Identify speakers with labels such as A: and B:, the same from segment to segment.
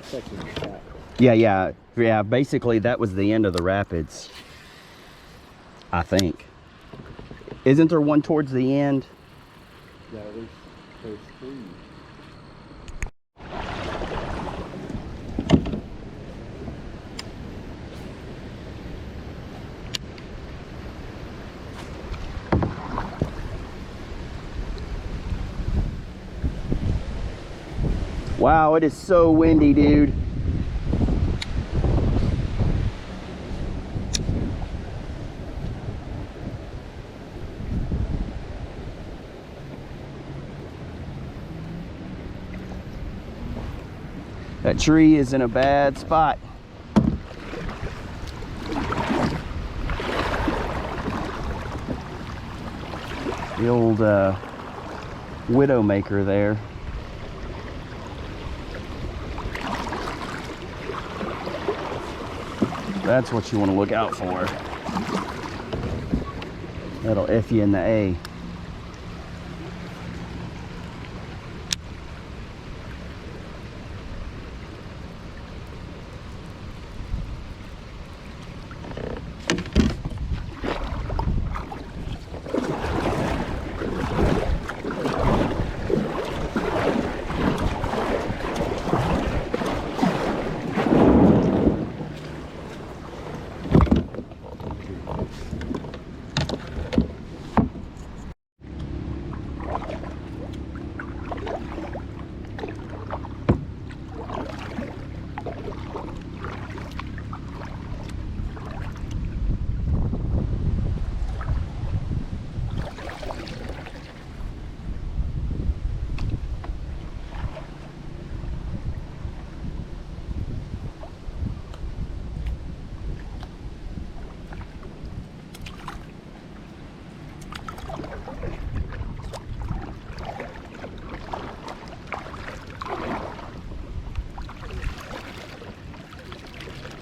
A: section is that.
B: Yeah. Basically, that was the end of the rapids, I think. Isn't there one towards the end?
A: Yeah, there's three.
B: Wow, it is so windy, dude. That tree is in a bad spot. The old Widowmaker there. That's what you want to look out for. That'll F you in the A.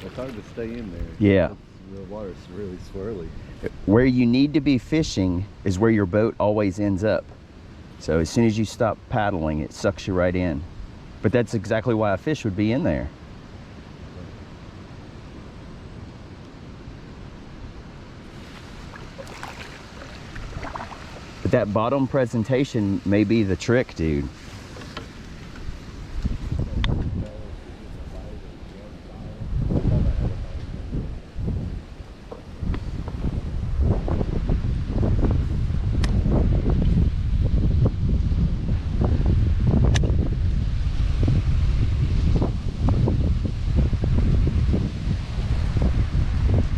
A: It's hard to stay in there.
B: Yeah.
A: The water's really swirly.
B: Where you need to be fishing is where your boat always ends up. So as soon as you stop paddling, it sucks you right in. But that's exactly why a fish would be in there. But that bottom presentation may be the trick, dude.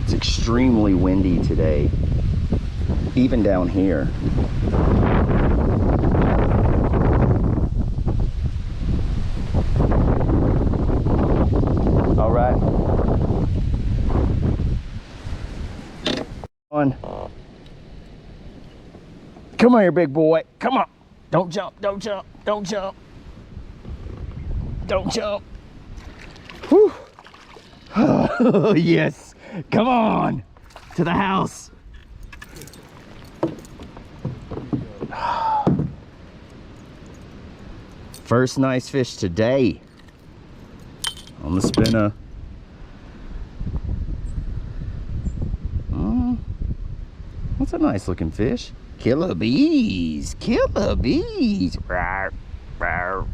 B: It's extremely windy today, even down here. All right. On. Come on here, big boy. Come on. Don't jump, don't jump, don't jump. Don't jump. Whew. Oh, yes. Come on. To the house. First nice fish today on the spinner. That's a nice looking fish. Killer bees, killer bees. Rawr, rawr.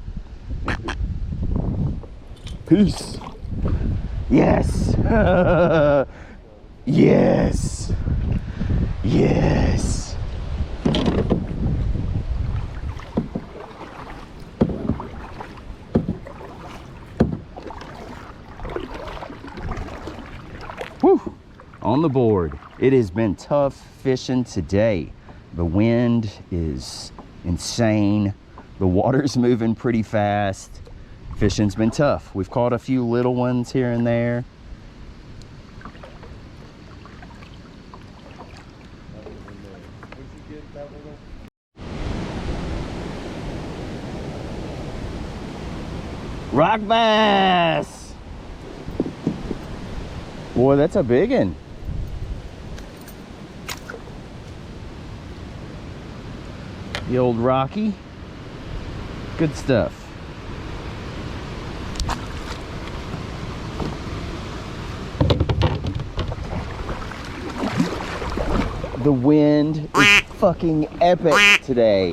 B: Peace. Yes. Yes. Yes. Whew. On the board. It has been tough fishing today. The wind is insane. The water's moving pretty fast. Fishing's been tough. We've caught a few little ones here and there. Rock bass. Boy, that's a big one. The old Rocky. Good stuff. The wind is fucking epic today.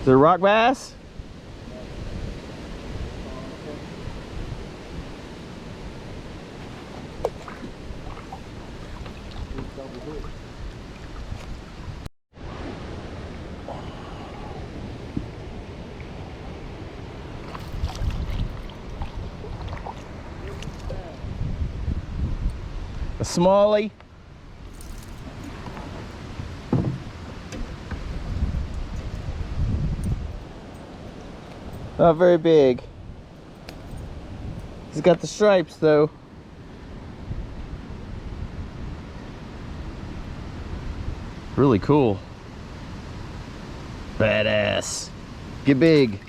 B: Is it a rock bass? A smallie. Not very big. He's got the stripes though. Really cool. Badass. Get big.